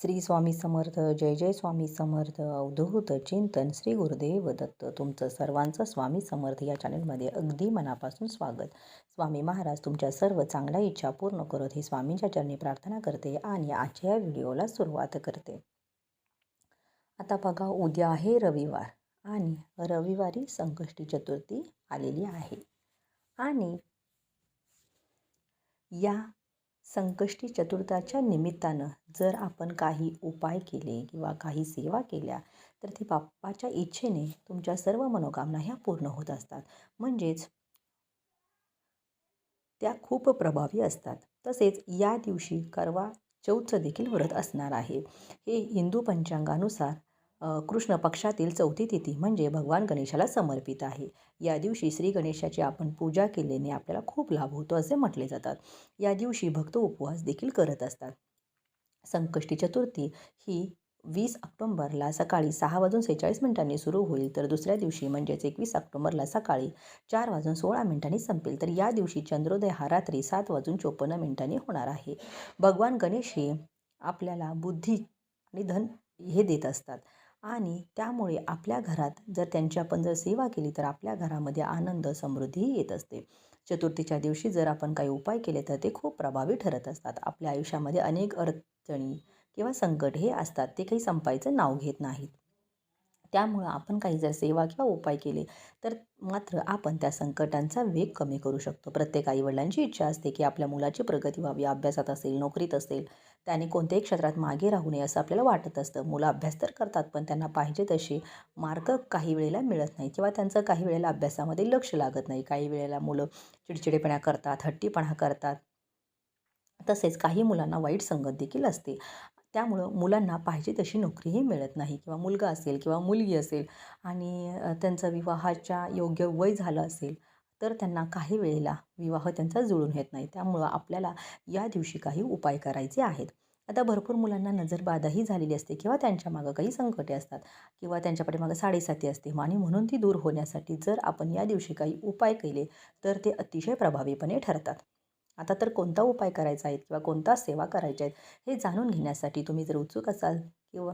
श्री स्वामी समर्थ. जय जय स्वामी समर्थ. अवधूत चिंतन श्री गुरुदेव दत्त. तुमचं सर्वांचं स्वामी समर्थ या चॅनलमध्ये अगदी मनापासून स्वागत. स्वामी महाराज तुमच्या सर्व चांगल्या इच्छा पूर्ण करत ही स्वामींच्या चरणी प्रार्थना करते आणि आजच्या या व्हिडिओला सुरुवात करते. आता बघा, उद्या आहे रविवार आणि रविवारी संकष्टी चतुर्थी आलेली आहे आणि या संकष्टी चतुर्थीच्या निमित्तानं जर आपण काही उपाय केले किंवा काही सेवा केल्या तर ती बाप्पाच्या इच्छेने तुमच्या सर्व मनोकामना ह्या पूर्ण होत असतात. म्हणजेच त्या खूप प्रभावी असतात. तसेच या दिवशी करवा चौथचं देखील व्रत असणार आहे. हे हिंदू पंचांगानुसार कृष्ण पक्षातील चौथी तिथी म्हणजे भगवान गणेशाला समर्पित आहे. या दिवशी श्री गणेशाची आपण पूजा केल्याने आपल्याला खूप लाभ होतो असे म्हटले जातात. या दिवशी भक्त उपवास देखील करत असतात. संकष्टी चतुर्थी ही 20 ऑक्टोंबरला सकाळी 6:46 सुरू होईल, तर दुसऱ्या दिवशी म्हणजेच 21 ऑक्टोंबरला सकाळी 4:16 संपेल. तर या दिवशी चंद्रोदय हा रात्री 7:54 होणार आहे. भगवान गणेश हे आपल्याला बुद्धी आणि धन हे देत असतात आणि त्यामुळे आपल्या घरात जर त्यांची आपण जर सेवा केली तर आपल्या घरामध्ये आनंद समृद्धीही येत असते. चतुर्थीच्या दिवशी जर आपण काही उपाय केले तर ते खूप प्रभावी ठरत असतात. आपल्या आयुष्यामध्ये अनेक अडचणी किंवा संकट हे असतात, ते काही संपायचं नाव घेत नाहीत. त्यामुळं आपण काही जर सेवा किंवा उपाय केले तर मात्र आपण त्या संकटांचा वेग कमी करू शकतो. प्रत्येक आईवडिलांची इच्छा असते की आपल्या मुलाची प्रगती व्हावी. अभ्यासात असेल, नोकरीत असेल, त्याने कोणत्याही क्षेत्रात मागे राहू नये असं आपल्याला वाटत असतं. मुलं अभ्यास तर करतात पण त्यांना पाहिजे तसे मार्क काही वेळेला मिळत नाही किंवा त्यांचं काही वेळेला अभ्यासामध्ये लक्ष लागत नाही. काही वेळेला मुलं चिडचिडेपणा करतात, हट्टीपणा करतात. तसेच काही मुलांना वाईट संगत देखील असते. त्यामुळं मुलांना पाहिजे तशी नोकरीही मिळत नाही किंवा मुलगा असेल किंवा मुलगी असेल आणि त्यांचं विवाहाच्या योग्य वय झालं असेल तर त्यांना काही वेळेला विवाह त्यांचा जुळून येत नाही. त्यामुळं आपल्याला या दिवशी काही उपाय करायचे आहेत. आता भरपूर मुलांना नजरबाधाही झालेली असते किंवा त्यांच्या मागं काही संकटे असतात किंवा त्यांच्या पाठीमागं साडेसाती असते आणि म्हणून ती दूर होण्यासाठी जर आपण या दिवशी काही उपाय केले तर ते अतिशय प्रभावीपणे ठरतात. आता तर कोणता उपाय करायचा आहे किंवा कोणता सेवा करायच्या आहेत हे जाणून घेण्यासाठी तुम्ही जर उत्सुक असाल किंवा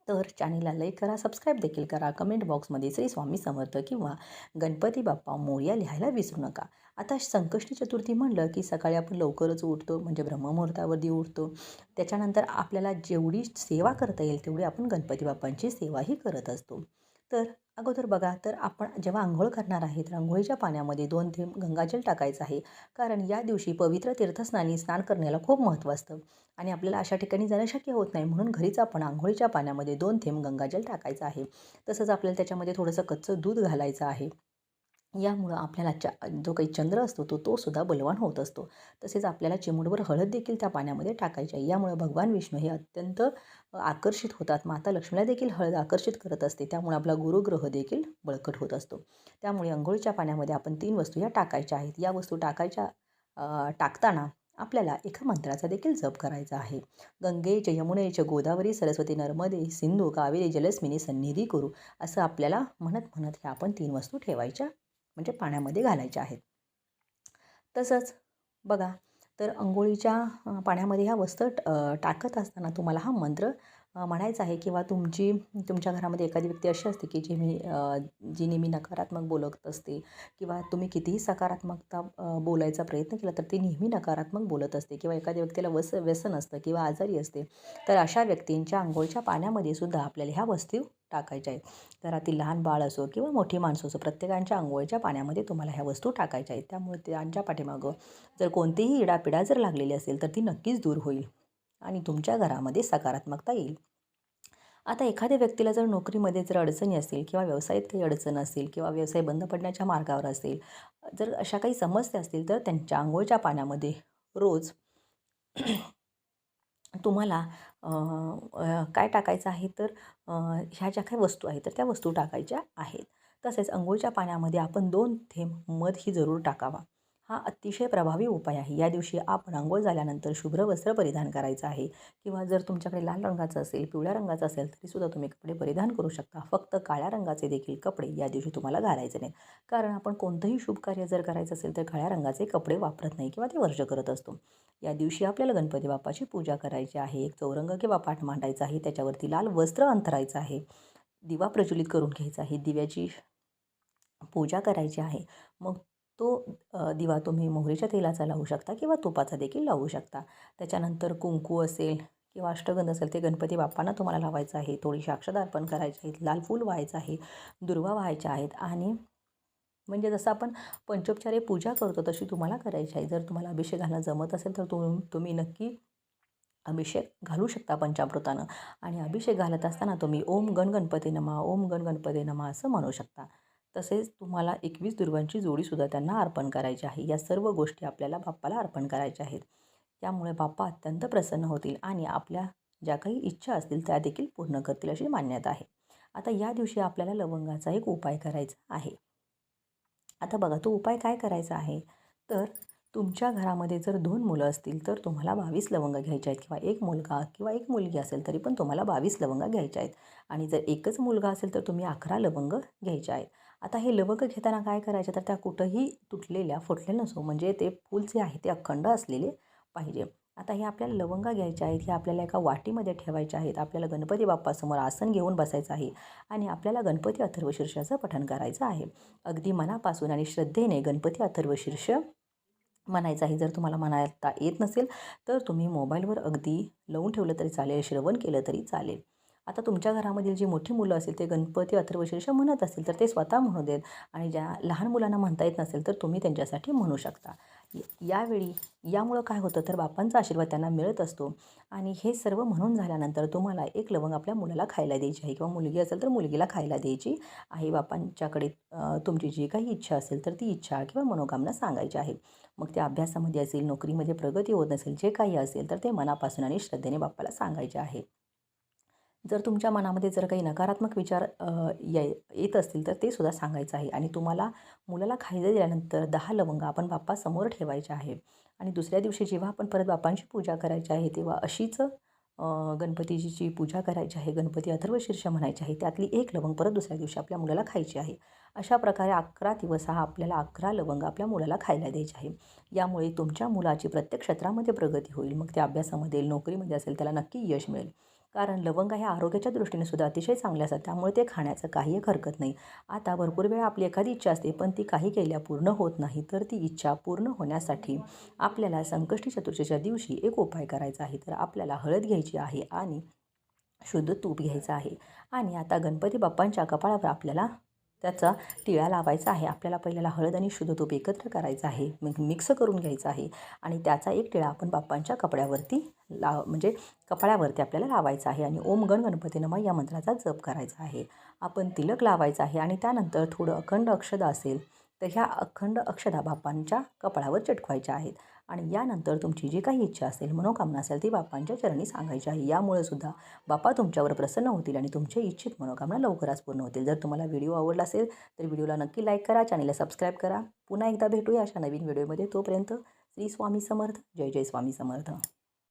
तर चॅनेलला लाईक करा, सबस्क्राईब देखील करा. कमेंट बॉक्समध्ये श्री स्वामी समर्थ किंवा गणपती बाप्पा मोरया लिहायला विसरू नका. आता संकष्टी चतुर्थी म्हणलं की सकाळी आपण लवकरच उठतो, म्हणजे ब्रह्ममुहूर्तावरती उठतो. त्याच्यानंतर आपल्याला जेवढी सेवा करता येईल तेवढी आपण गणपती बाप्पांची सेवाही करत असतो. तर अगोदर बघा, तर आपण जेव्हा अंघोळ करणार आहे तर अंघोळीच्या पाण्यामध्ये 2 थेंब गंगाजल टाकायचं आहे. कारण या दिवशी पवित्र तीर्थस्नानी स्नान करण्याला खूप महत्त्व असतं आणि आपल्याला अशा ठिकाणी जाणं शक्य होत नाही. म्हणून घरीच आपण अंघोळीच्या पाण्यामध्ये 2 थेंब गंगाजल टाकायचं आहे. तसंच आपल्याला त्याच्यामध्ये थोडंसं कच्चं दूध घालायचं आहे. यामुळं आपल्याला जो काही चंद्र असतो तो सुद्धा बलवान होत असतो. तसेच आपल्याला चिमूटभर हळद देखील त्या पाण्यामध्ये टाकायची आहे. यामुळे भगवान विष्णू हे अत्यंत आकर्षित होतात. माता लक्ष्मीला देखील हळद आकर्षित करत असते. त्यामुळे आपला गुरुग्रह देखील बळकट होत असतो. त्यामुळे अंघोळीच्या पाण्यामध्ये आपण 3 वस्तू या टाकायच्या आहेत. या वस्तू टाकताना आपल्याला एका मंत्राचा देखील जप करायचा आहे. गंगे च यमुने च गोदावरी सरस्वती नर्मदे सिंधू कावेरी जलस्मिनी सन्निधी करू, असं आपल्याला म्हणत म्हणत ह्या आपण 3 वस्तू ठेवायच्या म्हणजे पाण्यामध्ये घालायच्या आहेत. तसंच बघा, तर अंघोळीच्या पाण्यामध्ये ह्या वस्तू टाकत असताना तुम्हाला हा मंत्र म्हणायचा आहे किंवा तुमच्या घरामध्ये एखादी व्यक्ती अशी असते की जी नेहमी नकारात्मक बोलत असते किंवा तुम्ही कितीही सकारात्मकता बोलायचा प्रयत्न केला तर ती नेहमी नकारात्मक बोलत असते किंवा एखाद्या व्यक्तीला व्यसन असतं किंवा आजारी असते. तर अशा व्यक्तींच्या अंघोळीच्या पाण्यामध्ये सुद्धा आपल्याला ह्या वस्तू टाकायच्या आहेत. घरातील लहान बाळ असो किंवा मोठी माणसं असो, प्रत्येकाच्या अंघोळीच्या पाण्यामध्ये तुम्हाला ह्या वस्तू टाकायच्या आहेत. त्यामुळे त्यांच्या पाठीमागं जर कोणतीही इडापिडा जर लागलेली असेल तर ती नक्कीच दूर होईल आणि तुमच्या घरामध्ये सकारात्मकता येईल. आता एखाद्या व्यक्तीला जर नोकरीमध्ये जर अडचणी असतील किंवा व्यवसायात काही अडचण असेल किंवा व्यवसाय बंद पडण्याच्या मार्गावर असेल, जर अशा काही समस्या असतील तर त्यांच्या अंघोळीच्या पाण्यामध्ये रोज तुम्हाला काय टाकायचं आहे तर ह्या ज्या काही वस्तू आहेत तर त्या वस्तू टाकायच्या आहेत. तसेच अंघोळीच्या पाण्यामध्ये आपण 2 थेंब मध ही जरूर टाकावा. हा अतिशय प्रभावी उपाय आहे. या दिवशी आपण अंघोळ झाल्यानंतर शुभ्र वस्त्र परिधान करायचं आहे किंवा जर तुमच्याकडे लाल रंगाचं असेल, पिवळ्या रंगाचं असेल तरीसुद्धा तुम्ही कपडे परिधान करू शकता. फक्त काळ्या रंगाचे देखील कपडे या दिवशी तुम्हाला घालायचे नाहीत. कारण आपण कोणतंही शुभ कार्य जर करायचं असेल तर काळ्या रंगाचे कपडे वापरत नाही किंवा ते वर्ज करत असतो. या दिवशी आपल्याला गणपती बाप्पाची पूजा करायची आहे. एक चौरंग किंवा पाट मांडायचा आहे. त्याच्यावरती लाल वस्त्र अंथरायचं आहे. दिवा प्रज्वलित करून घ्यायचा आहे. दिव्याची पूजा करायची आहे. मग तो दिवा तुम्ही मोहरीच्या तेलाचा लावू शकता किंवा तुपाचा देखील लावू शकता. त्याच्यानंतर कुंकू असेल किंवा अष्टगंध असेल ते गणपती बाप्पांना तुम्हाला लावायचं आहे. थोडीशी अक्षता अर्पण करायची आहेत. लाल फूल व्हायचं आहे. दुर्वा व्हायच्या आहेत आणि म्हणजे जसं आपण पंचोपचारे पूजा करतो तशी तुम्हाला करायची आहे. जर तुम्हाला अभिषेक घालणं जमत असेल तर तुम्ही नक्की अभिषेक घालू शकता पंचामृतानं आणि अभिषेक घालत असताना तुम्ही ओम गण गणपती नमः, ओम गण गणपती नमः असं म्हणू शकता. तसेच तुम्हाला 21 दुर्वांची जोडीसुद्धा त्यांना अर्पण करायची आहे. या सर्व गोष्टी आपल्याला बाप्पाला अर्पण करायच्या आहेत. त्यामुळे बाप्पा अत्यंत प्रसन्न होतील आणि आपल्या ज्या काही इच्छा असतील त्या देखील पूर्ण करतील अशी मान्यता आहे. आता या दिवशी आपल्याला लवंगाचा एक उपाय करायचा आहे. आता बघा तो उपाय काय करायचा आहे तर तुमच्या घरामध्ये जर 2 मुलं असतील तर तुम्हाला 22 लवंग घ्यायच्या आहेत किंवा एक मुलगा किंवा एक मुलगी असेल तरी पण तुम्हाला 22 लवंग घ्यायच्या आहेत आणि जर एकच मुलगा असेल तर तुम्ही 11 लवंग घ्यायचे आहेत. आता हे लवंग घेताना काय करायचं तर त्या कुठंही तुटलेल्या फुटलेल्या नसो म्हणजे ते फूल जे आहे ते अखंड असलेले पाहिजे. आता हे आपल्याला लवंगा घ्यायच्या आहेत. हे आपल्याला एका वाटीमध्ये ठेवायच्या आहेत. आपल्याला गणपती बाप्पासमोर आसन घेऊन बसायचं आहे आणि आपल्याला गणपती अथर्वशीर्षाचं पठण करायचं आहे. अगदी मनापासून आणि श्रद्धेने गणपती अथर्वशीर्ष म्हणायचं आहे. जर तुम्हाला म्हणायला येत नसेल तर तुम्ही मोबाईलवर अगदी लावून ठेवलं तरी चालेल, श्रवण केलं तरी चालेल. आता तुमच्या घरामधील जी मोठी मुलं असतील ते गणपती अथर्वशीर्ष म्हणत असतील तर ते स्वतः म्हणू देत आणि ज्या लहान मुलांना म्हणता येत नसेल तर तुम्ही त्यांच्यासाठी म्हणू शकता. यावेळी यामुळं काय होतं तर बाप्पांचा आशीर्वाद त्यांना मिळत असतो आणि हे सर्व म्हणून झाल्यानंतर तुम्हाला एक लवंग आपल्या मुलाला खायला द्यायची आहे किंवा मुलगी असेल तर मुलगीला खायला द्यायची आहे. बाप्पांच्याकडे तुमची जी काही इच्छा असेल तर ती इच्छा किंवा मनोकामना सांगायची आहे. मग ते अभ्यासामध्ये असेल, नोकरीमध्ये प्रगती होत नसेल, जे काही असेल तर ते मनापासून आणि श्रद्धेने बाप्पाला सांगायचे आहे. जर तुमच्या मनामध्ये जर काही नकारात्मक विचार येत असतील तर ते सुद्धा सांगायचं आहे आणि तुम्हाला मुलाला खायला दिल्यानंतर 10 लवंग आपण बाप्पासमोर ठेवायचे आहे आणि दुसऱ्या दिवशी जेव्हा आपण परत बाप्पांची पूजा करायची आहे तेव्हा अशीच गणपतीजीची पूजा करायची आहे. गणपती अथर्वशीर्ष म्हणायचे आहे. त्यातली एक लवंग परत दुसऱ्या दिवशी आपल्या मुलाला खायची आहे. अशा प्रकारे 11 दिवस हा आपल्याला 11 लवंग आपल्या मुलाला खायला द्यायचे आहे. यामुळे तुमच्या मुलाची प्रत्येक क्षेत्रामध्ये प्रगती होईल. मग ते अभ्यासामध्ये, नोकरीमध्ये असेल त्याला नक्की यश मिळेल. कारण लवंग ह्या आरोग्याच्या दृष्टीने सुद्धा अतिशय चांगले असतात. त्यामुळे ते खाण्याचं काही एक हरकत नाही. आता भरपूर वेळा आपली एखादी इच्छा असते पण ती काही केल्या पूर्ण होत नाही. तर ती इच्छा पूर्ण होण्यासाठी आपल्याला संकष्टी चतुर्थीच्या दिवशी एक उपाय करायचा आहे. तर आपल्याला हळद घ्यायची आहे आणि शुद्ध तूप घ्यायचं आहे आणि आता गणपती बाप्पांच्या कपाळावर आपल्याला त्याचा टिळा लावायचा आहे. आपल्याला पहिल्याला हळद आणि शुद्ध तूप एकत्र करायचं आहे. मग मिक्स करून घ्यायचं आहे आणि त्याचा एक टिळा आपण बाप्पांच्या कपड्यावरती म्हणजे कपाळावरती आपल्याला लावायचा आहे आणि ओम गण गणपती नमः या मंत्राचा जप करायचा आहे. आपण तिलक लावायचा आहे आणि त्यानंतर थोडं अखंड अक्षता असेल तर ह्या अखंड अक्षता बाप्पांच्या कपाळावर चिटकवायच्या आहेत आणि यानंतर तुमची जी काही इच्छा असेल, मनोकामना असेल ती बाप्पांच्या चरणी सांगायची आहे. यामुळे सुद्धा बाप्पा तुमच्यावर प्रसन्न होतील आणि तुमच्या इच्छित मनोकामना लवकरच पूर्ण होतील. जर तुम्हाला व्हिडिओ आवडला असेल तर व्हिडिओला नक्की लाईक करा, चॅनलला सबस्क्राईब करा. पुन्हा एकदा भेटूया अशा नवीन व्हिडिओमध्ये. तोपर्यंत श्री स्वामी समर्थ. जय जय स्वामी समर्थ.